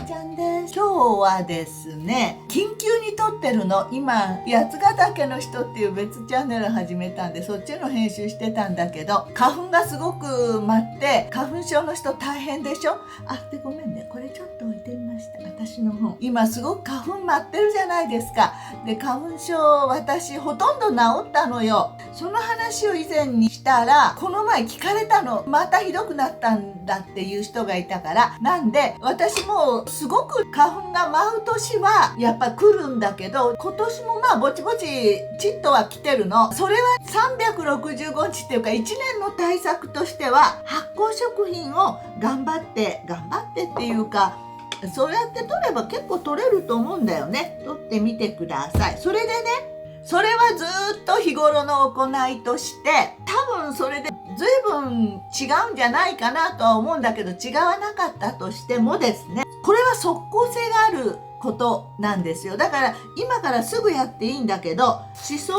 ちゃんです。今日はですね、緊急に撮ってるの。今八ヶ岳の人っていう別チャンネル始めたんで、そっちの編集してたんだけど、花粉がすごく舞って花粉症の人大変でしょ。でごめんね、これちょっと置いてみました。私の本、今すごく花粉舞ってるじゃないですか。で花粉症、私ほとんど治ったのよ。その話を以前にしたら、この前聞かれたの。またひどくなったんだっていう人がいたから、なんで私もすごく花粉が舞う年はやっぱ来るんだけど、今年もぼちぼちちっとは来てるの。それは365日っていうか1年の対策としては、発酵食品を頑張ってっていうか、そうやって取れば結構取れると思うんだよね。取ってみてください。それでね、それはずっと日頃の行いとして、多分それで随分違うんじゃないかなとは思うんだけど、違わなかったとしてもですね、これは即効性があることなんですよ。だから今からすぐやっていいんだけど、シソの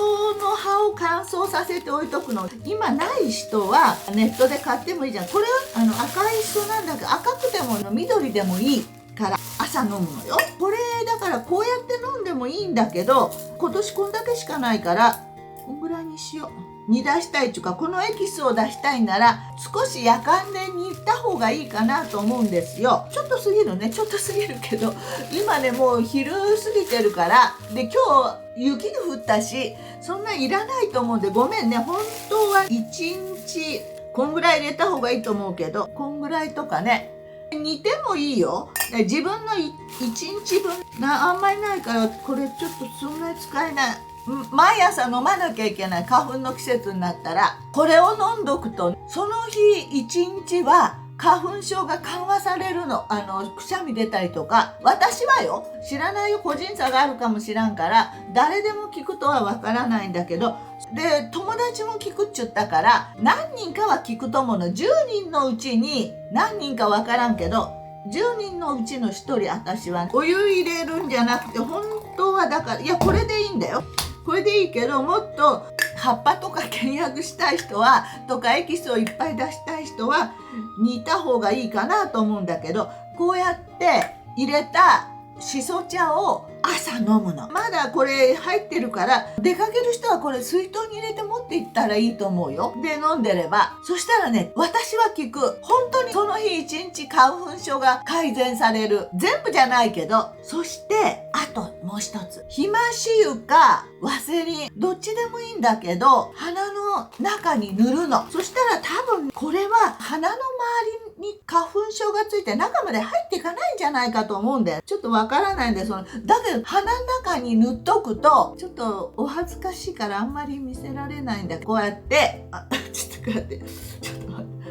葉を乾燥させて置いとくの。今ない人はネットで買ってもいいじゃん。これは赤いシソなんだけど、赤くても緑でもいいから朝飲むのよ。これだからこうやって飲んでもいいんだけど、今年こんだけしかないからこんぐらいにしよう。煮出したいっていうか、このエキスを出したいなら少し夜間で煮た方がいいかなと思うんですよ。ちょっと過ぎるね、ちょっと過ぎるけど、今ねもう昼過ぎてるから、で今日雪が降ったしそんないらないと思うんで、ごめんね。本当は1日こんぐらい入れた方がいいと思うけど、こんぐらいとかね、煮てもいいよ。自分の1日分あんまりないから、これちょっとそんなに使えない。毎朝飲まなきゃいけない。花粉の季節になったらこれを飲んどくと、その日1日は花粉症が緩和されるの。くしゃみ出たりとか。私はよ、知らないよ、個人差があるかもしらんから、誰でも聞くとはわからないんだけど、で友達も聞くっちゅったから、何人かは聞くと思うの。10人のうちに何人かわからんけど、10人のうちの1人、私はお湯入れるんじゃなくて、本当はだから、いやこれでいいんだよ。これでいいけど、もっと葉っぱとか倹約したい人はとか、エキスをいっぱい出したい人は煮た方がいいかなと思うんだけど、こうやって入れたしそ茶を朝飲むの。まだこれ入ってるから、出かける人はこれ水筒に入れて持っていったらいいと思うよ。で飲んでれば、そしたらね、私は聞く。本当にその日一日花粉症が改善される。全部じゃないけど。そしてあともう一つ、ひまし油かワセリン、どっちでもいいんだけど、鼻の中に塗るの。そしたら多分これは鼻の周りに花粉症がついて中まで入っていかないんじゃないかと思うんだよ。ちょっとわからないんで、だけど鼻の中に塗っとくと、ちょっとお恥ずかしいからあんまり見せられないんだけど、こうやってちょっとこうやって、ちょっと待って、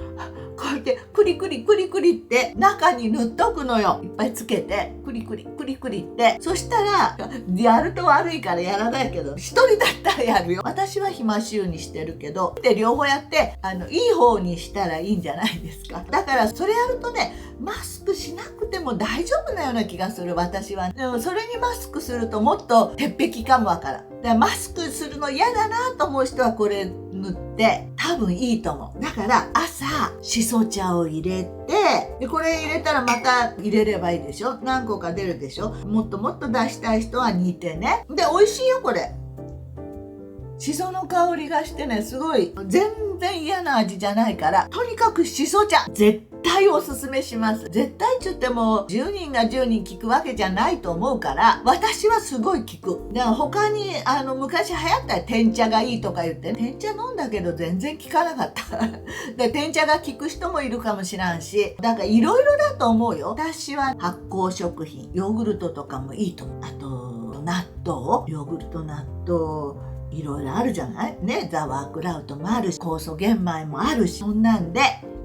こうやってクリクリクリクリって中に塗っとくのよ。いっぱいつけてクリクリクリクリって。そしたらやると悪いからやらないけど、一人だったらやるよ。私はひまし油にしてるけど、で両方やっていい方にしたらいいんじゃないですか。だからそれやるとね、マスクしなくても大丈夫なような気がする、私は。でもそれにマスクするともっと鉄壁かもわからん。だからマスクするの嫌だなと思う人はこれ塗って多分いいと思う。だから朝しそ茶を入れて、でこれ入れたらまた入れればいいでしょ。何個か出るでしょ。もっともっと出したい人は煮てね。で美味しいよこれ。しその香りがしてね、すごい全然嫌な味じゃないから、とにかくしそ茶絶対おすすめします。絶対って言っても10人が10人聞くわけじゃないと思うから、私はすごい聞く。で他に昔流行った天茶がいいとか言って、天茶飲んだけど全然効かなかったで天茶が効く人もいるかもしらんし、だからいろいろだと思うよ。私は発酵食品、ヨーグルトとかもいいと思う。あと納豆、ヨーグルト、納豆いろいろあるじゃないね。ザワークラウトもあるし、酵素玄米もあるし、そんなんで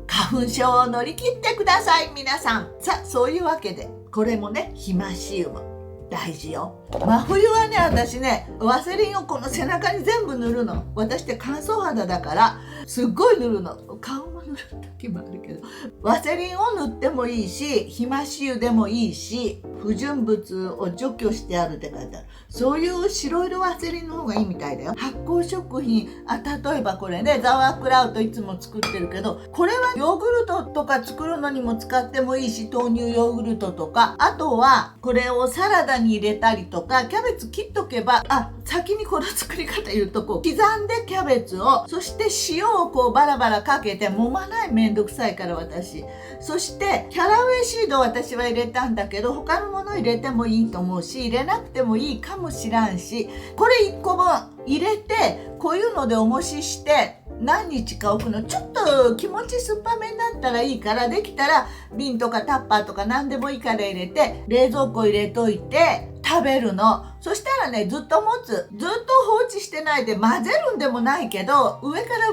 花粉症を乗り切ってください皆さん。さあそういうわけで、これもね、ひまし油も大事よ。真冬はね、私ねワセリンをこの背中に全部塗るの。私って乾燥肌だからすっごい塗るの。顔も塗る時もあるけど、ワセリンを塗ってもいいし、皮脂油でもいいし、不純物を除去してあるって書いてある。そういう白色ワセリンの方がいいみたいだよ。発酵食品、例えばこれね、ザワークラウトいつも作ってるけど、これはヨーグルトとか作るのにも使ってもいいし、豆乳ヨーグルトとか、あとはこれをサラダに入れたりとか、キャベツ切っとけば、先にこの作り方言うと、刻んでキャベツを、そして塩をバラバラかけて、揉まない、めんどくさいから私。そしてキャラウェイシードを私は入れたんだけど、他のもの入れてもいいと思うし、入れなくてもいいかもしらんし、これ1個分入れて、こういうので重しして何日か置くの。ちょっと気持ち酸っぱめになったらいいから、できたら瓶とかタッパーとか何でもいいから入れて、冷蔵庫入れといて食べるの。そしたらね、ずっと持つ。ずっと放置してないで、混ぜるんでもないけど、上から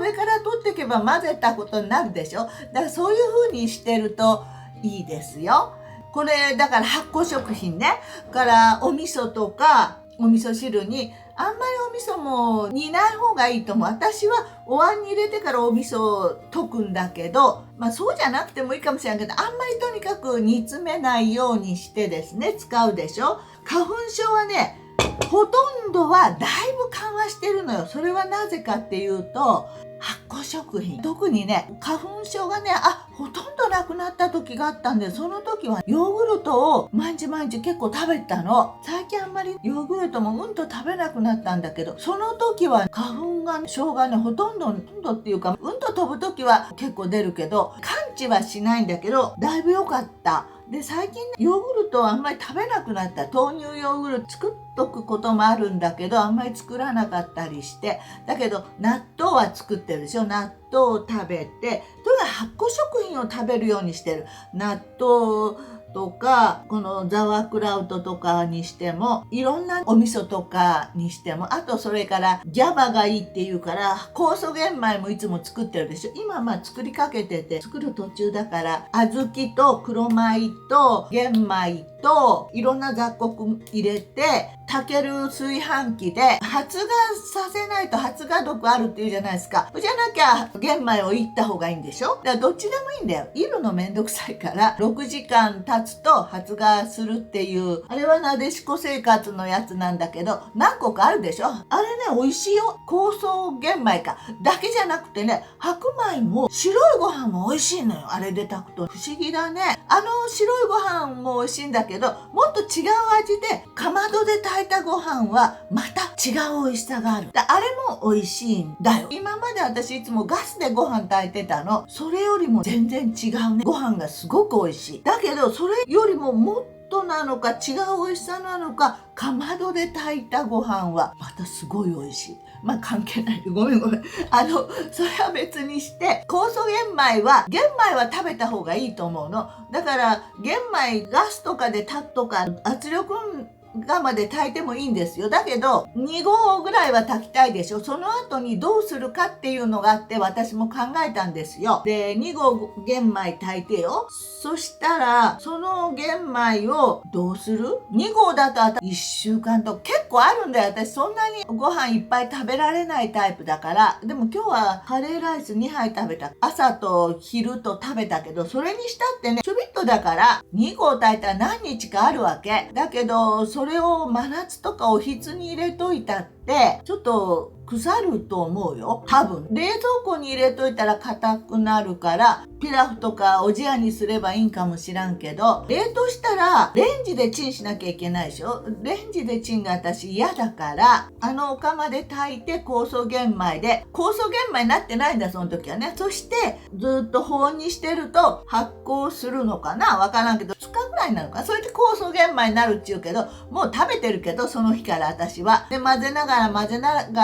取っていけば混ぜたことになるでしょ。だからそういう風にしてるといいですよ。これだから発酵食品ね。からお味噌とかお味噌汁にあんまりお味噌も煮ない方がいいと思う。私はお椀に入れてからお味噌を溶くんだけど、そうじゃなくてもいいかもしれないけど、あんまりとにかく煮詰めないようにしてですね、使うでしょ。花粉症はね、ほとんどはだいぶ緩和してるのよ。それはなぜかっていうと、発酵食品、特にね、花粉症がね、ほとんどなくなった時があったんで、その時はヨーグルトを毎日結構食べたの。最近あんまりヨーグルトも食べなくなったんだけど、その時は花粉症がね、ほとんどっていうか、飛ぶ時は結構出るけど、完治はしないんだけど、だいぶ良かった。で、最近ヨーグルトはあんまり食べなくなった。豆乳ヨーグルト作っとくこともあるんだけど、あんまり作らなかったりして。だけど納豆は作ってるでしょ。納豆を食べて、とにかく発酵食品を食べるようにしてる。納豆とか、このザワークラウトとかにしても、いろんなお味噌とかにしても、あとそれからGABAがいいっていうから、酵素玄米もいつも作ってるでしょ。今作りかけてて、作る途中だから、小豆と黒米と玄米といろんな雑穀入れて、炊ける炊飯器で発芽させないと発芽毒あるっていうじゃないですか。じゃなきゃ玄米をいった方がいいんでしょ。だからどっちでもいいんだよ。いるのめんどくさいから6時間経つと発芽するっていう、あれはなでしこ生活のやつなんだけど、何個かあるでしょ。あれね、美味しいよ。酵素玄米かだけじゃなくてね、白米も白いご飯も美味しいのよ。あれで炊くと不思議だね。白いご飯も美味しいんだけど、もっと違う味で、かまどで炊いたご飯はまた違う美味しさがある。あれも美味しいんだよ。今まで私いつもガスでご飯炊いてたの。それよりも全然違うね。ご飯がすごく美味しい。だけどそれよりももっとなのか違う美味しさなのか、かまどで炊いたご飯はまたすごい美味しい。関係ない。ごめん。それは別にして、酵素玄米は食べた方がいいと思うの。だから玄米ガスとかで炊くとか圧力釜で炊いてもいいんですよ。だけど2合ぐらいは炊きたいでしょ。その後にどうするかっていうのがあって、私も考えたんですよ。で、2合玄米炊いてよ。そしたらその玄米をどうする？ 2 合だと1週間と結構あるんだよ。私そんなにご飯いっぱい食べられないタイプだから。でも今日はカレーライス2杯食べた。朝と昼と食べたけど、それにしたってね、ちょびっとだから2合炊いたら何日かあるわけだけど、それを真夏とかおひつに入れといたってちょっと腐ると思うよ。多分冷蔵庫に入れといたら硬くなるから、ピラフとかおじやにすればいいんかもしらんけど、冷凍したらレンジでチンしなきゃいけないでしょ。レンジでチンが私嫌だから、お釜で炊いて酵素玄米で、酵素玄米になってないんだその時はね。そしてずっと保温にしてると発酵するのかな、わからんけど2日ぐらいなのかな。それで酵素玄米になるっちゅうけど、もう食べてるけどその日から私は。で混ぜなが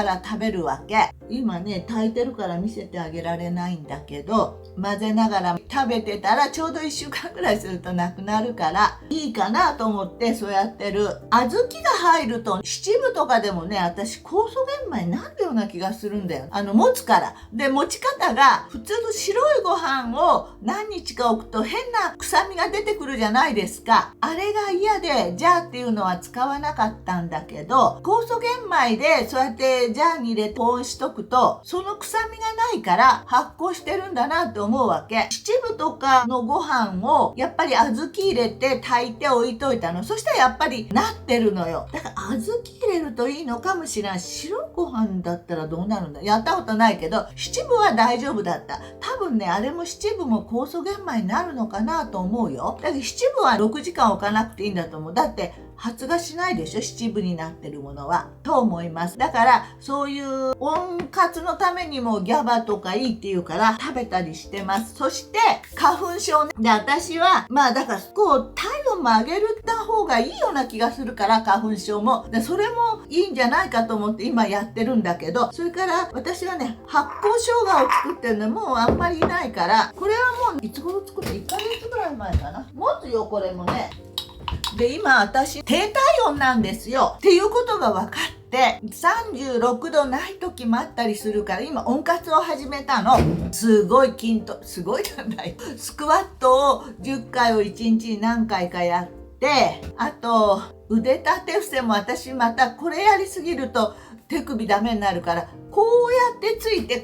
ら食べるわけ。今ね炊いてるから見せてあげられないんだけど、混ぜながら食べてたらちょうど1週間ぐらいするとなくなるからいいかなと思ってそうやってる。小豆が入ると七分とかでもね、私酵素玄米になるような気がするんだよ。持つから。で持ち方が普通の白いご飯を何日か置くと変な臭みが出てくるじゃないですか。あれが嫌でジャーっていうのは使わなかったんだけど、酵素玄米でそうやってジャーに入れて保温しとくとその臭みがないから発酵してるんだなってと思うわけ。秩父とかのご飯をやっぱり小豆入れて炊いて置いといたの。そしたらやっぱりなってるのよ。だから小豆入れるといいのかもしれない。白ご飯だったらどうなるんだ。やったことないけど、秩父は大丈夫だった。多分ね、あれも秩父も酵素玄米になるのかなと思うよ。だけど秩父は6時間置かなくていいんだと思う。だって発芽しないでしょ、秩父になってるものは。と思います。だからそういう温活のためにもギャバとかいいっていうから食べたりしてます。そして花粉症ね。で、私はだからこう体温も上げた方がいいような気がするから、花粉症もでそれもいいんじゃないかと思って今やってるんだけど、それから私はね、発酵生姜を作ってるのもうあんまりいないから、これはもういつ頃作って1ヶ月ぐらい前かな、持つよこれもね。で、今私低体温なんですよっていうことが分かって、36度ない時もあったりするから、今温活を始めたの。すごいすごいじゃない、スクワットを10回を1日に何回かやって、あと腕立て伏せも私またこれやりすぎると手首ダメになるから、こうやってついて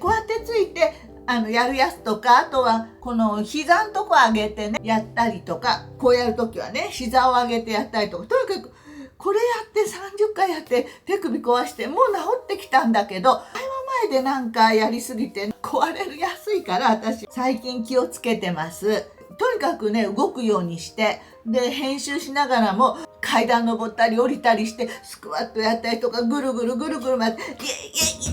やるやつとか、あとはこの膝のとこ上げてねやったりとか、こうやるときはね膝を上げてやったりとか、とにかくこれやって30回やって手首壊して、もう治ってきたんだけど、前は前でなんかやりすぎて壊れやすいから、私最近気をつけてます。とにかくね動くようにして、で編集しながらも階段登ったり降りたりして、スクワットやったりとか、ぐるぐる回ってイエイイ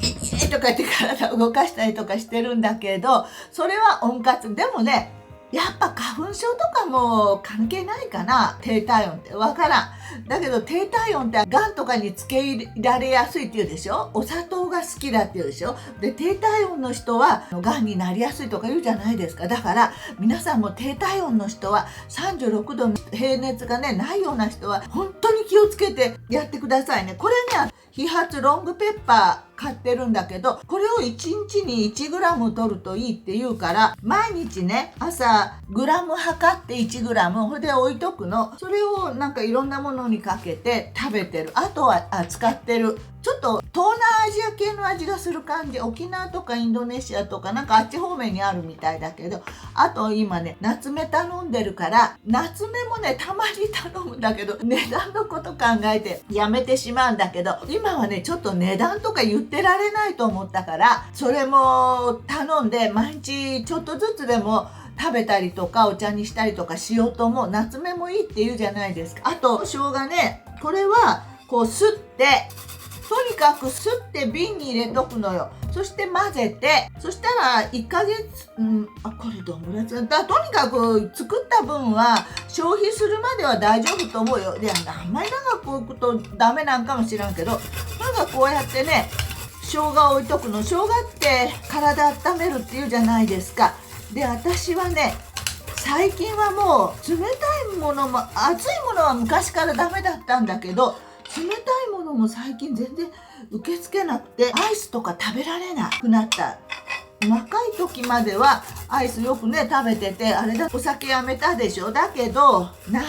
エイイエイとか言って体を動かしたりとかしてるんだけど、それは温活。でもね、やっぱ花粉症とかも関係ないかな、低体温って。わからん。だけど低体温ってがんとかにつけ入れられやすいっていうでしょ、お砂糖が好きだっていうでしょ。で、低体温の人はがんになりやすいとか言うじゃないですか。だから皆さんも低体温の人は、36度の平熱がねないような人は本当に気をつけてやってくださいね。これね、飛発ロングペッパー買ってるんだけど、これを1日に 1g 取るといいって言うから、毎日ね朝グラム測って 1g ほれで置いとくの。それをなんかいろんなものにかけて食べてる。あとは使ってる、ちょっと東南アジア系の味がする感じ。沖縄とかインドネシアとかなんかあっち方面にあるみたいだけど、あと今ね夏目頼んでるから、夏目もねたまに頼むんだけど、値段のこと考えてやめてしまうんだけど、今はねちょっと値段とか言ってられないと思ったから、それも頼んで毎日ちょっとずつでも食べたりとかお茶にしたりとかしようと思う。夏目もいいって言うじゃないですか。あと生姜ね、これはこうすって、とにかくすって瓶に入れとくのよ。そして混ぜて、そしたら1ヶ月、これどんぐらい使ったとにかく作った分は消費するまでは大丈夫と思うよ。で、あんまり長く置くとダメなんかもしらんけど、なんかこうやってね生姜を置いとくの。生姜って体温めるっていうじゃないですか。で、私はね最近はもう冷たいものも熱いものは昔からダメだったんだけど、冷たいものも最近全然受け付けなくて、アイスとか食べられなくなった。若い時まではアイスよくね食べてて、あれだお酒やめたでしょ。だけど夏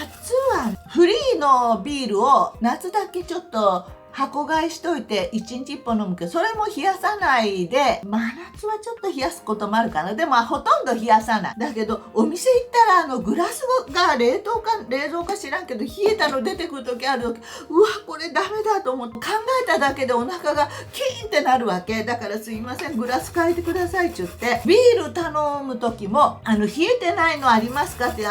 はフリーのビールを夏だけちょっと箱買いしといて1日1本飲むけど、それも冷やさないで、真夏はちょっと冷やすこともあるかな。でもほとんど冷やさない。だけどお店行ったらグラスが冷蔵か知らんけど冷えたの出てくる時ある時、うわこれダメだと思って、考えただけでお腹がキーンってなるわけだから、すいませんグラス変えてくださいって言って、ビール頼む時も冷えてないのありますかって、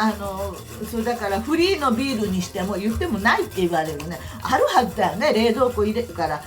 それだからフリーのビールにしても言ってもないって言われるね。あるはずだよね、冷蔵庫入れるから。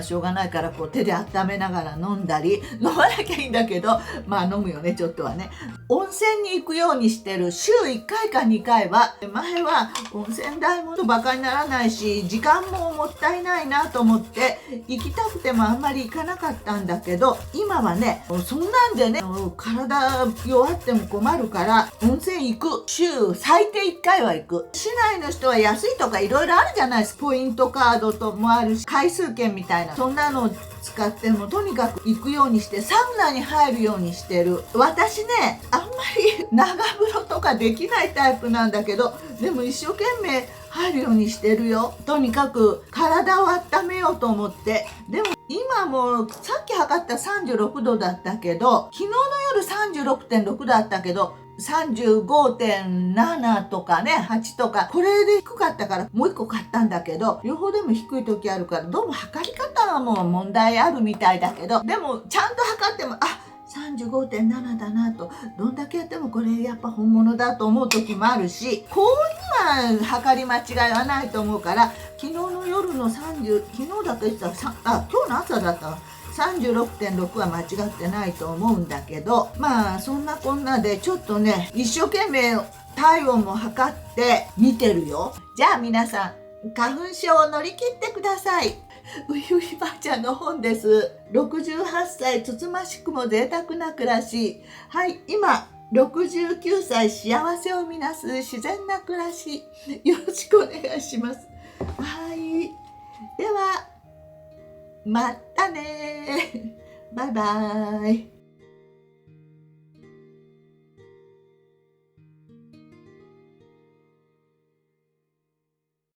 しょうがないからこう手で温めながら飲んだり、飲まなきゃいいんだけど、飲むよねちょっとはね。温泉に行くようにしてる。週1回か2回は。前は温泉代もバカにならないし時間ももったいないなと思って行きたくてもあんまり行かなかったんだけど、今はねそんなんでね体弱っても困るから温泉行く。週最低1回は行く。市内の人は安いとかいろいろあるじゃないですか。ポイントカードともあるし、回数券みたいな、そんなのを使ってもとにかく行くようにして、サウナに入るようにしてる。私ねあんまり長風呂とかできないタイプなんだけど、でも一生懸命入るようにしてるよ。とにかく体を温めようと思って。でも今もうさっき測った36度だったけど、昨日の夜 36.6 だったけど、35.7 とかね、8とか、これで低かったからもう一個買ったんだけど、両方でも低い時あるから、どうも測り方はもう問題あるみたいだけど、でもちゃんと測っても、35.7 だなと、どんだけやってもこれやっぱ本物だと思う時もあるし、こうには測り間違いはないと思うから、昨日の夜の30、昨日だと言ってたら、今日の朝だったわ。36.6 は間違ってないと思うんだけど、まあそんなこんなでちょっとね、一生懸命体温も測って見てるよ。じゃあ皆さん、花粉症を乗り切ってください。ういういばあちゃんの本です。68歳つつましくも贅沢な暮らし。はい、今69歳幸せをみなす自然な暮らし。よろしくお願いします。はい、ではまたね。バイバイ。